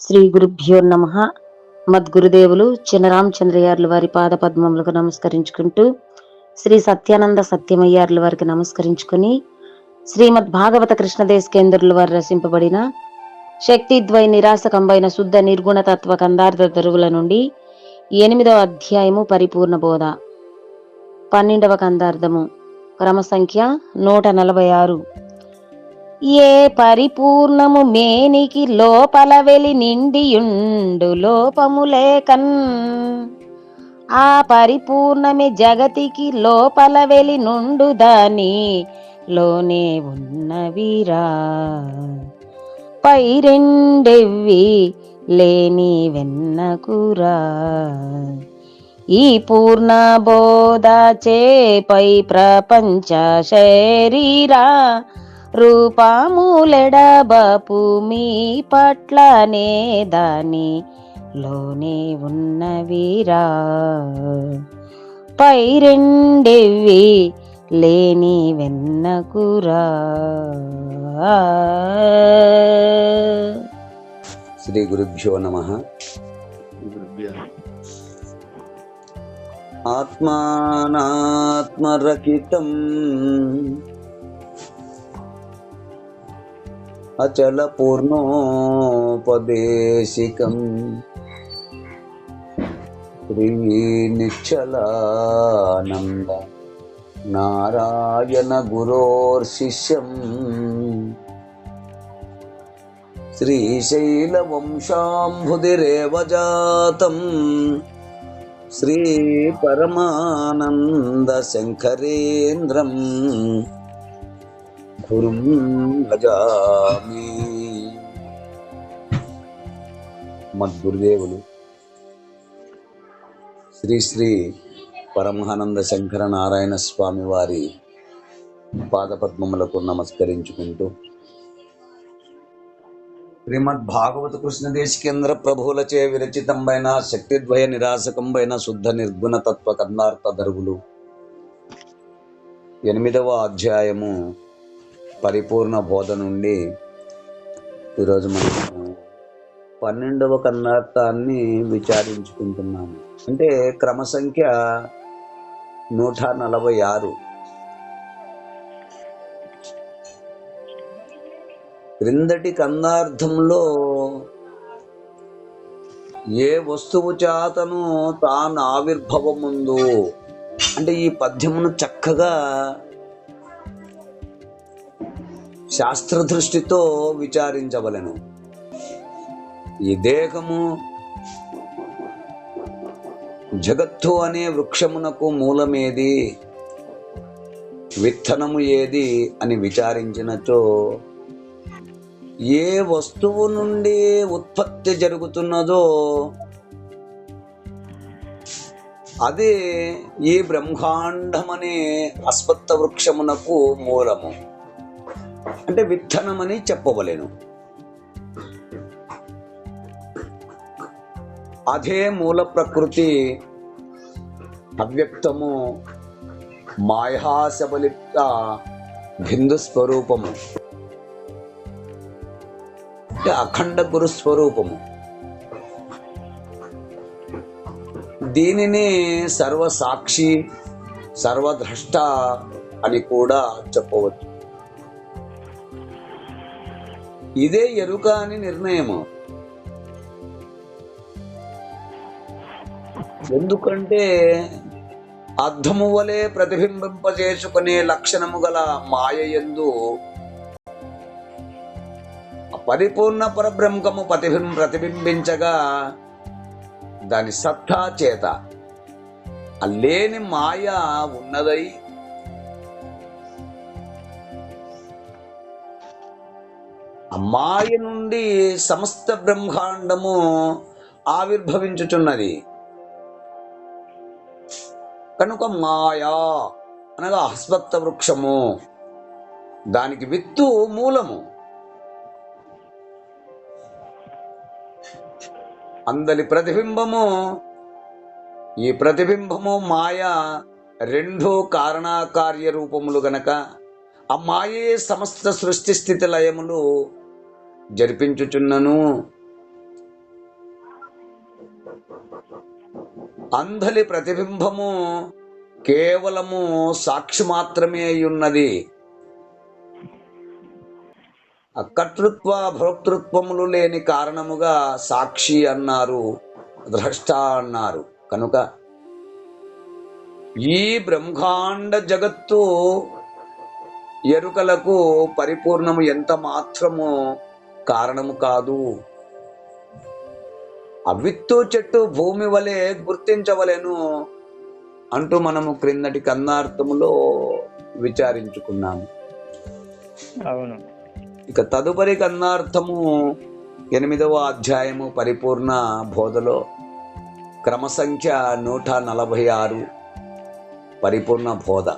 శ్రీ గురుభ్యో నమః. మద్గురుదేవులు చినరామచంద్రయ్యర్ల వారి పాద పద్మములకు నమస్కరించుకుంటూ, శ్రీ సత్యానంద సత్యమయ్యర్ల వారికి నమస్కరించుకుని, శ్రీమద్ భాగవత కృష్ణదేశకేంద్రుల వారు రచింపబడిన శక్తిద్వయ నిరాశకంబైన శుద్ధ నిర్గుణ తత్వ కందార్థ దరువుల నుండి 8వ అధ్యాయము పరిపూర్ణ బోధ, 12వ కందార్థము, క్రమ సంఖ్య 146. ఏ పరిపూర్ణము మేనికి లోపల వెలి నిండియుండు లోపములేకన్, ఆ పరిపూర్ణమే జగతికి లోపల వెలి నుండు దాని లోనే ఉన్నవిరా. పై రెండెవ్వి లేని వెన్నకురా. ఈ పూర్ణ బోధ చేపై ప్రపంచ శరీరా రూపములెడబపు మీ పట్లనే దాని లోనే ఉన్నవిరా. పై రెండెవ్వి లేని వెన్నకురా. శ్రీ గురుభ్యో నమః. ఆత్మానాత్మరకితం అచల పూర్ణోపదేశికం శ్రీ నిశ్చలానంద నారాయణ గురోర్శిష్యం శ్రీశైల వంశాంబుధిరేవ జాతం శ్రీ పరమానంద శంకరేంద్రం గురుం భజామి. మద్గురుదేవులు శ్రీ శ్రీ పరమానంద శంకర నారాయణ స్వామి వారి పాదపద్మములకు నమస్కరించుకుంటూ, శ్రీమద్ భాగవత కృష్ణదేశికేంద్ర ప్రభువులచే విరచితంబైన శక్తిద్వయ నిరాశకంబైన శుద్ధ నిర్గుణ తత్వ కందార్థ దరువులు 8వ అధ్యాయము పరిపూర్ణ బోధ నుండి ఈరోజు మనం 12వ కందార్థాన్ని విచారించుకుంటున్నాము. అంటే క్రమ సంఖ్య 146. క్రిందటి కందార్థంలో ఏ వస్తువు చేతను తాను ఆవిర్భవముందు, అంటే ఈ పద్యమును చక్కగా శాస్త్ర దృష్టితో విచారించవలెను. ఈ దేహము జగత్తు అనే వృక్షమునకు మూలమేది, విత్తనము ఏది అని విచారించినచో, ఏ వస్తువు నుండి ఉత్పత్తి జరుగుతున్నదో అదే ఈ బ్రహ్మాండమనే అశ్వత్థ వృక్షమునకు మూలము, అంటే విత్తనమని చెప్పవలెను. అదే మూల ప్రకృతి అవ్యక్తము, మాయాశబలిప్త బిందు స్వరూపము, అఖండ గురు స్వరూపము. దీనిని సర్వసాక్షి సర్వద్రష్ట అని కూడా చెప్పవచ్చు. ఇదే ఎరుక అని నిర్ణయము. ఎందుకంటే అర్థము వలె ప్రతిబింబింపజేసుకునే లక్షణము గల మాయ యందు పరిపూర్ణ పరబ్రహ్మము ప్రతిబింబించగా దాని సత్తా చేత లేని మాయ ఉన్నదై ఆ మాయ నుండి సమస్త బ్రహ్మాండము ఆవిర్భవించుచున్నది. కనుక మాయా అనగా అశ్వత్థ వృక్షము, దానికి విత్తు మూలము. అందలి ప్రతిబింబము, ఈ ప్రతిబింబము మాయ రెండు కారణాకార్య రూపములు గనక ఆ మాయే సమస్త సృష్టి స్థితి లయములు జరిపించుచున్నను. అంధలి ప్రతిబింబము కేవలము సాక్షి మాత్రమే అయ్యున్నది. కర్తృత్వ భోక్తృత్వములు లేని కారణముగా సాక్షి అన్నారు, ద్రష్ట అన్నారు. కనుక ఈ బ్రహ్మాండ జగత్తు ఎరుకలకు పరిపూర్ణము ఎంత మాత్రము కారణము కాదు. అవిత్తు చెట్టు భూమి వలె గుర్తించవలెను అంటూ మనము క్రిందటి కన్నార్థములో విచారించుకున్నాము. అవును. ఇక తదుపరి కన్నార్థము 8వ అధ్యాయము పరిపూర్ణ బోధలో క్రమ సంఖ్య 146 పరిపూర్ణ బోధ.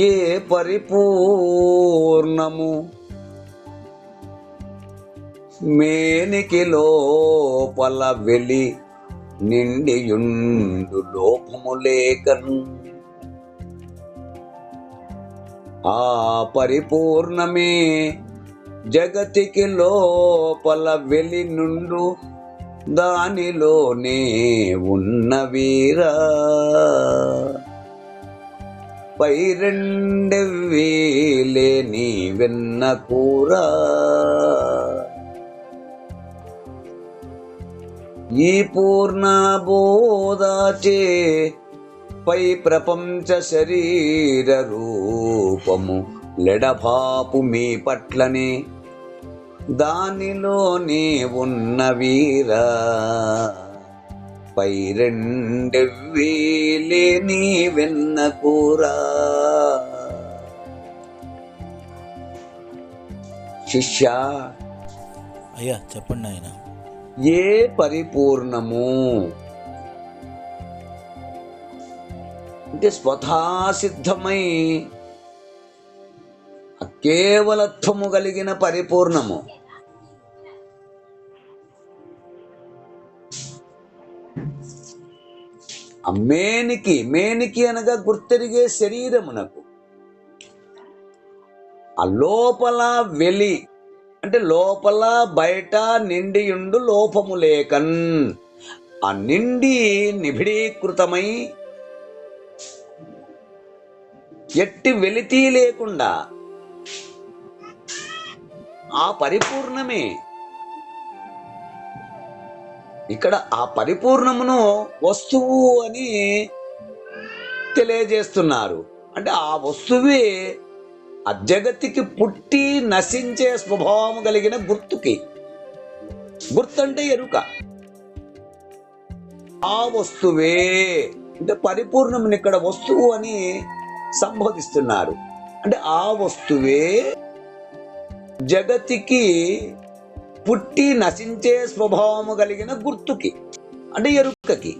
ఏ పరిపూర్ణము మేనికి లోపల వెలి నిండియుండు లోపము లేకను, ఆ పరిపూర్ణమే జగతికి లోపల వెలి నుండు దానిలోనే ఉన్న వీరా, పై రెండెవ్వీలే నీ వెన్న కూరా. ఈ పూర్ణ బోధాచే పై ప్రపంచ శరీర రూపము లెడబాపు మీ పట్లనే దానిలోనే ఉన్న వీరా, పై రెండెవ్వీలే నీ వెన్న కూరా. శిష్య, అయ్యా చెప్పండి ఆయన. ఏ పరిపూర్ణము అంటే స్వతఃసిద్ధమై కేవలత్వము కలిగిన పరిపూర్ణము. మేనికి అనగా గుర్తెరిగే శరీరమునకు, ఆ లోపల వెలి అంటే లోపల బయట నిండియుండు లోపము లేకన్, ఆ నిండి నిబిడీకృతమై ఎట్టి వెలితి లేకుండా ఆ పరిపూర్ణమే. ఇక్కడ ఆ పరిపూర్ణమును వస్తువు అని తెలియజేస్తున్నారు. అంటే ఆ వస్తువే ఆ జగత్తుకి పుట్టి నశించే స్వభావం కలిగిన గుర్తుకి, గుర్తంటే ఎరుక, ఆ వస్తువే అంటే పరిపూర్ణముని ఇక్కడ వస్తువు అని సంబోధిస్తున్నారు. అంటే ఆ వస్తువే జగతికి పుట్టి నశించే స్వభావము కలిగిన గుర్తుకి అంటే ఎరుకకి.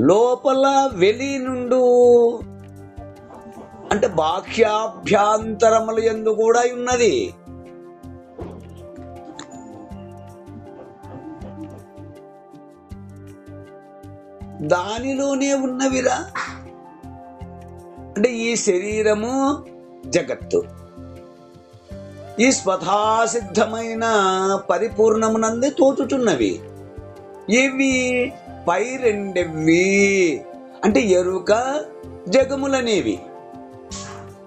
లోపల వెలి నుండు అంటే బాహ్యాభ్యాంతరములు యందు కూడా ఉన్నది. దానిలోనే ఉన్నవిరా. అంటే ఈ శరీరము జగత్తు ఈ స్వతఃసిద్ధమైన పరిపూర్ణమునందే తోచుచున్నవి. ఇవి పై రెండెవ్వి అంటే ఎరుక జగములనేవి.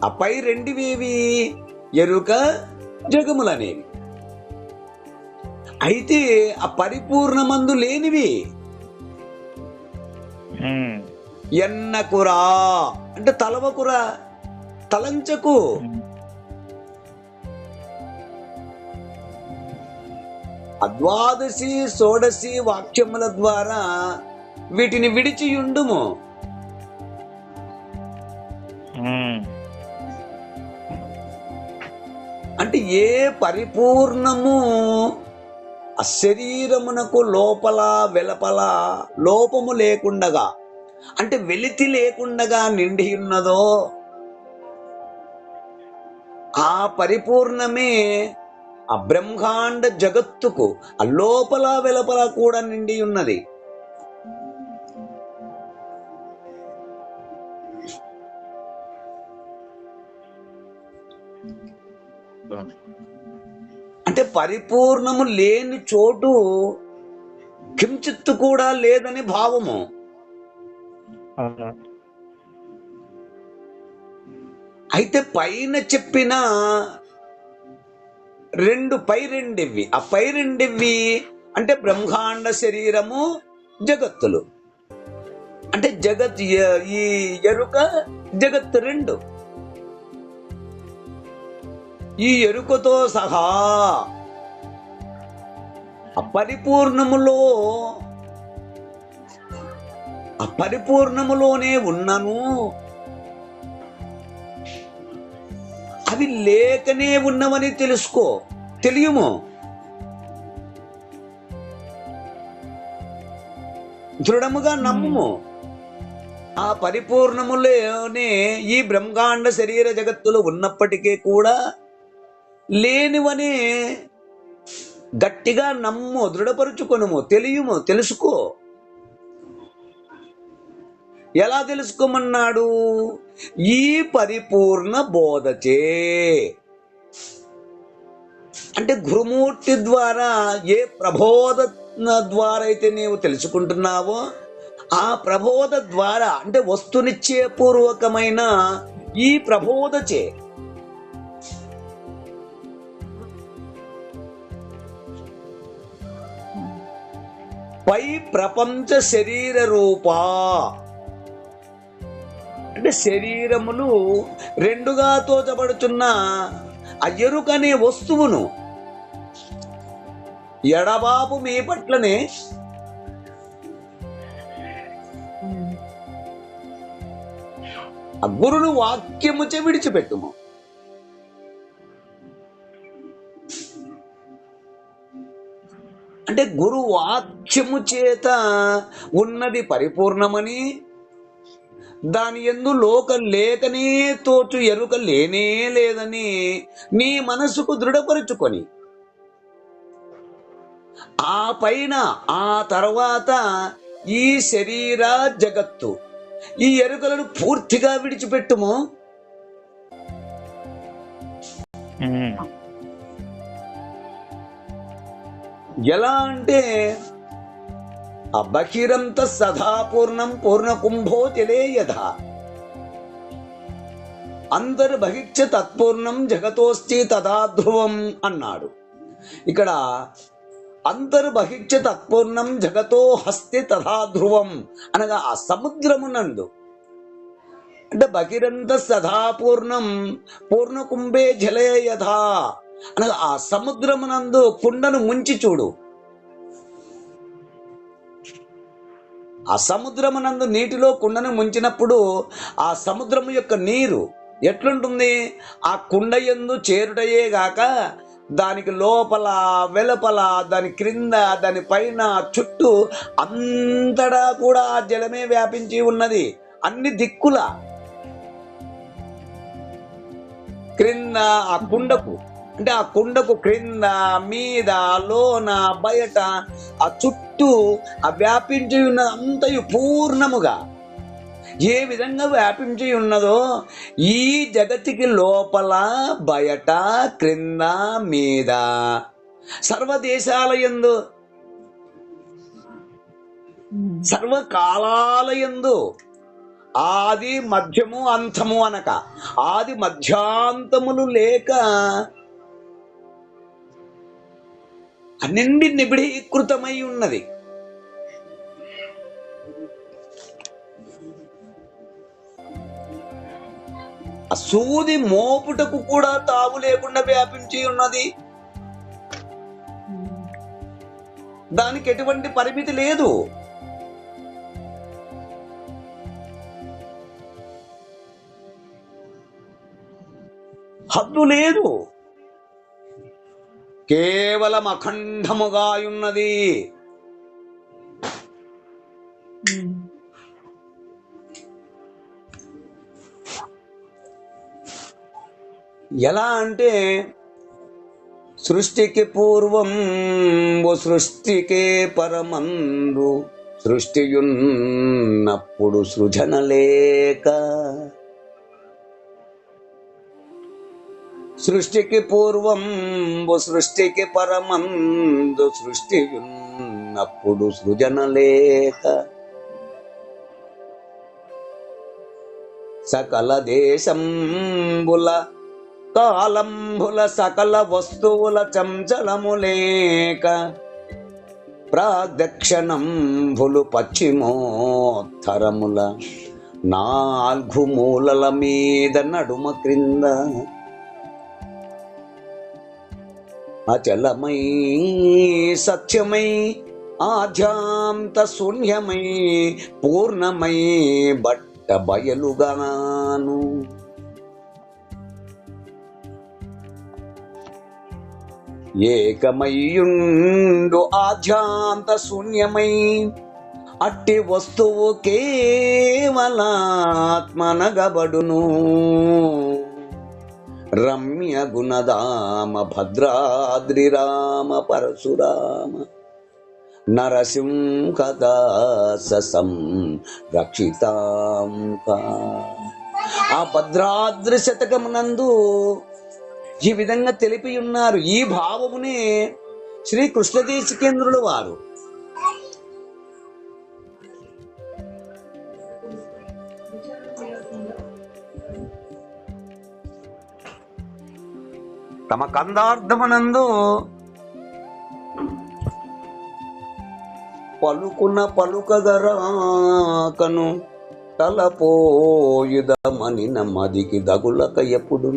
ఆ పై రెండివేవి ఎరుక జగములనేవి. అయితే ఆ పరిపూర్ణమందు లేనివి ఎన్నకురా అంటే తలవకురా, తలంచకు. ద్వాదశి షోడశి వాక్యముల ద్వారా వీటిని విడిచియుండుము. అంటే ఏ పరిపూర్ణము ఆ శరీరమునకు లోపల వెలపల లోపము లేకుండగా అంటే వెలితి లేకుండగా నిండి ఉన్నదో ఆ పరిపూర్ణమే ఆ బ్రహ్మాండ జగత్తుకు ఆ లోపల వెలపల కూడా నిండి ఉన్నది. అంటే పరిపూర్ణము లేని చోటు కించిత్తు కూడా లేదని భావము. అవును. అయితే పైన చెప్పిన రెండివి, ఆ పై రెండివి అంటే బ్రహ్మాండ శరీరము, జగత్తులు. అంటే ఈ ఎరుక జగత్తు రెండు. ఈ ఎరుకతో సహా అపరిపూర్ణములోనే ఉన్నను, అవి లేకనే ఉన్నవని తెలియము. దృఢముగా నమ్ము. ఆ పరిపూర్ణములోనే ఈ బ్రహ్మాండ శరీర జగత్తులు ఉన్నప్పటికీ కూడా లేనివని గట్టిగా నమ్ము, దృఢపరుచుకొనుము, తెలుసుకో. ఎలా తెలుసుకోమన్నాడు? ఈ పరిపూర్ణ బోధచే. అంటే గురుమూర్తి ద్వారా ఏ ప్రబోధన ద్వారా అయితే నీవు తెలుసుకుంటున్నావో ఆ ప్రబోధ ద్వారా, అంటే వస్తునిచ్చే పూర్వకమైన ఈ ప్రబోధచే పై ప్రపంచ శరీర రూపా. అంటే శరీరములు రెండుగా తోచబడుతున్న ఆ ఎరుకనే వస్తువును ఎడబాపు మీ పట్లనే ఆ గురును వాక్యముచే విడిచిపెట్టుము. అంటే గురు వాక్యము చేత ఉన్నది పరిపూర్ణమని, దాని యందు లోకం లేకనే తోచు ఎరుక లేనే లేదని నీ మనసుకు దృఢపరుచుకొని, ఆ పైన ఆ తర్వాత ఈ శరీర జగత్తు ఈ ఎరుకలను పూర్తిగా విడిచిపెట్టుము. ఎలా అంటే బహిరంత సదా పూర్ణం పూర్ణకుంభో తెలియద అంతర్బహిక్ష తత్పూర్ణం జగతోస్తి తదా ధ్రువం అన్నాడు. ఇక్కడ అంతర్బహిక్ష తత్పూర్ణం జగతో హస్తి తథా ధ్రువం అనగా ఆ సముద్రమునందు, అంటే బహిరంత సదా పూర్ణం పూర్ణకుంభే జలేయథా అనగా ఆ సముద్రమునందు కుండను ముంచి చూడు. ఆ సముద్రమునందు నీటిలో కుండను ముంచినప్పుడు ఆ సముద్రము యొక్క నీరు ఎట్లుంటుంది? ఆ కుండ యందు చేరుటయే గాక దానికి లోపల వెలుపల, దాని క్రింద, దాని పైన, చుట్టూ అంతటా కూడా ఆ జలమే వ్యాపించి ఉన్నది. అన్ని దిక్కుల క్రింద ఆ కుండకు, అంటే ఆ కుండకు క్రింద, మీద, లోన, బయట ఆ చుట్టూ ఆ వ్యాపించి ఉన్న అంతయు పూర్ణముగా ఏ విధంగా వ్యాపించి ఉన్నదో ఈ జగతికి లోపల, బయట, క్రింద, మీద సర్వదేశాలయందు సర్వకాలాలయందు ఆది మధ్యము అంతము అనక ఆది మధ్యాంతములు లేక అన్నింటి నిబిడీకృతమై ఉన్నది. సూది మోపుటకు కూడా తావు లేకుండా వ్యాపించి ఉన్నది. దానికి ఎటువంటి పరిమితి లేదు. హద్దు లేదు. కేవలం అఖండముగా ఉన్నది. ఎలా అంటే సృష్టికి పూర్వం సృష్టికే పరమందు సృష్టియున్నప్పుడు సృజన లేక, సృష్టికి పూర్వంబు సృష్టికి పరమందు సృష్టి ఉన్నప్పుడు సృజన లేక సకల దేశంబుల కాలంబుల సకల వస్తువుల చంచలము లేక ప్రాదక్షిణంబులు పశ్చిమోత్తరముల నాలుగు మూలల మీద నడుమ క్రింద అచలమై సత్యమై ఆధ్యాంత శూన్యమై పూర్ణమై బట్ట బయలుగాను ఏకమయ్యుండు ఆధ్యాంత శూన్యమై అట్టి వస్తువు కేవలాత్మనగబడును రమ్య గుణదామ భద్రాద్రి రామ పరశురామ నరసింహదాసం రక్షితాంక. ఆ భద్రాద్రి శతకమునందు ఈ విధంగా తెలిపి ఉన్నారు. ఈ భావమునే శ్రీ కృష్ణదేశికేంద్రుల వారు తమ కందార్థమునందు పలుకున పలుకగరాకను తలపోయుదమనిన మదికి దగులక ఎప్పుడు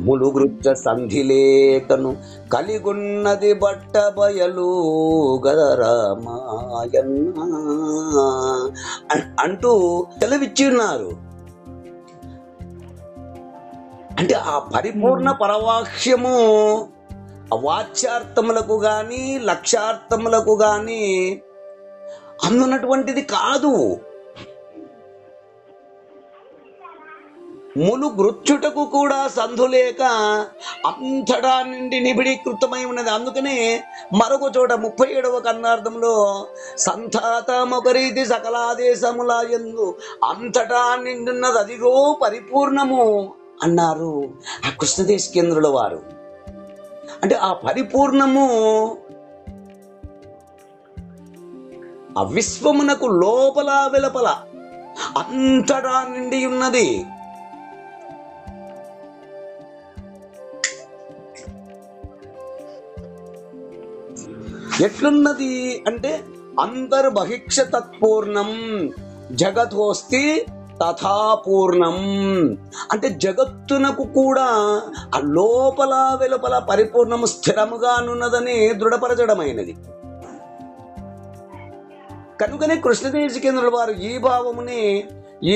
ములుగృచ్చ సంధిలేకను కలిగున్నది బట్ట బయలు గదరామాయన్న అంటూ సెలవిచ్చి ఉన్నారు. అంటే ఆ పరిపూర్ణ పరవాక్యము వాచ్యార్థములకు గాని లక్ష్యార్థములకు గాని అందున్నటువంటిది కాదు. ములు గృచ్చుటకు కూడా సంధులేక అంతటా నిండి నిబిడీకృతమై ఉన్నది. అందుకనే మరొక చోట 37వ కన్నార్థంలో సంతాతమొకరీతి సకలాదేశముల యందు అంతటా నిండున్నది అదిగో పరిపూర్ణము అన్నారు ఆ కృష్ణదేశికేంద్రుల వారు. అంటే ఆ పరిపూర్ణము ఆ విశ్వమునకు లోపల వెలుపల అంతటా నిండి ఉన్నది. ఎట్లున్నది అంటే అంతర్బహిక్ష తత్పూర్ణం జగతోస్తి తథాపూర్ణం. అంటే జగత్తునకు కూడా ఆ లోపల వెలుపల పరిపూర్ణము స్థిరముగానున్నదని దృఢపరచడమైనది. కనుకనే కృష్ణదేశికేంద్రుల వారు ఈ భావమునే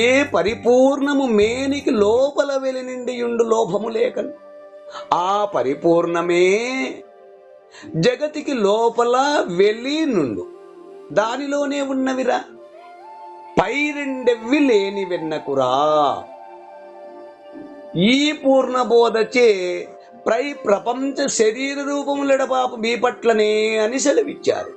ఏ పరిపూర్ణము మేనికి లోపల వెలి నిండి ఉండు లోభము లేకను ఆ పరిపూర్ణమే జగతికి లోపల వెలి నుండు దానిలోనే ఉన్నవిరా పై రెండెవ్వి లేని వెన్నకురా. ఈ పూర్ణబోధచే ప్రపంచ శరీర రూపములెడపాపు మీ పట్లనే అని సెలవిచ్చారు.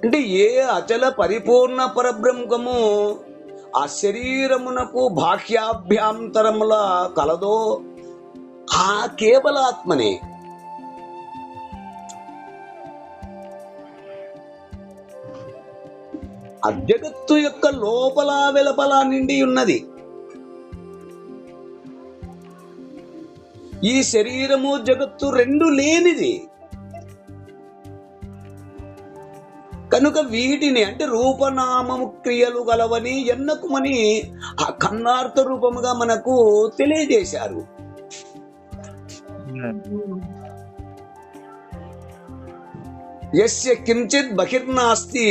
అంటే ఏ అచల పరిపూర్ణ పరబ్రహ్మము ఆ శరీరమునకు బాహ్యాభ్యాంతరముల కలదో ఆ కేవలాత్మనే. ఆ జగత్తు యొక్క లోపల వెలుపల నిండి ఉన్నది. ఈ శరీరము జగత్తు రెండు లేనిది. కనుక వీటిని అంటే రూపనామము క్రియలు గలవని ఎన్నకుమని ఆ కన్నార్థ రూపముగా మనకు తెలియజేశారు. యస్య కించిత్ బహిర్నాస్తి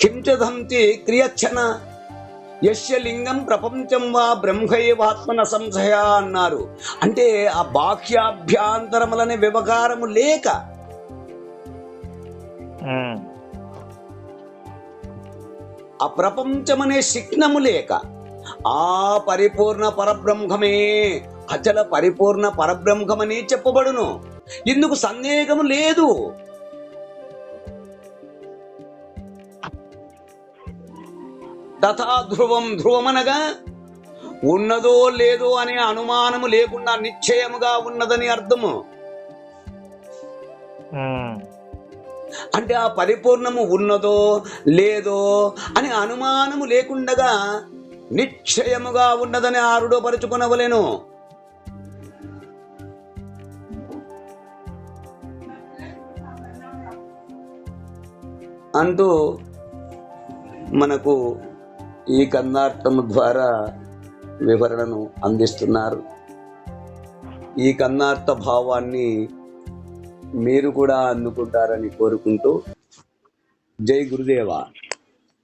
కించిదంతి క్రియచ్చన యస్య లింగం ప్రపంచం వా బ్రహ్మైవాత్మన సంశయ అన్నారు. అంటే ఆ బాహ్యాభ్యాంతరములనే వ్యవహారము లేక ఆ ప్రపంచమనే శిక్షణము లేక ఆ పరిపూర్ణ పరబ్రహ్మమే అచల పరిపూర్ణ పరబ్రహ్మమని చెప్పబడును. ఇందుకు సందేహము లేదు. తథా ధ్రువం ధ్రువమనగా ఉన్నదో లేదో అనే అనుమానము లేకుండా నిశ్చయముగా ఉన్నదని అర్థము. అంటే ఆ పరిపూర్ణము ఉన్నదో లేదో అని అనుమానము లేకుండగా నిశ్చయముగా ఉన్నదని ఆరుడపరుచుకొనవలెను. అంటూ మనకు ఈ కన్నార్థము ద్వారా వివరణను అందిస్తున్నారు. ఈ కన్నార్థ భావాన్ని మీరు కూడా అందుకుంటారని కోరుకుంటూ జై గురుదేవ.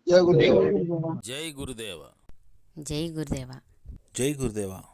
జై గురుదేవ. జై గురుదేవ. జై గురుదేవ.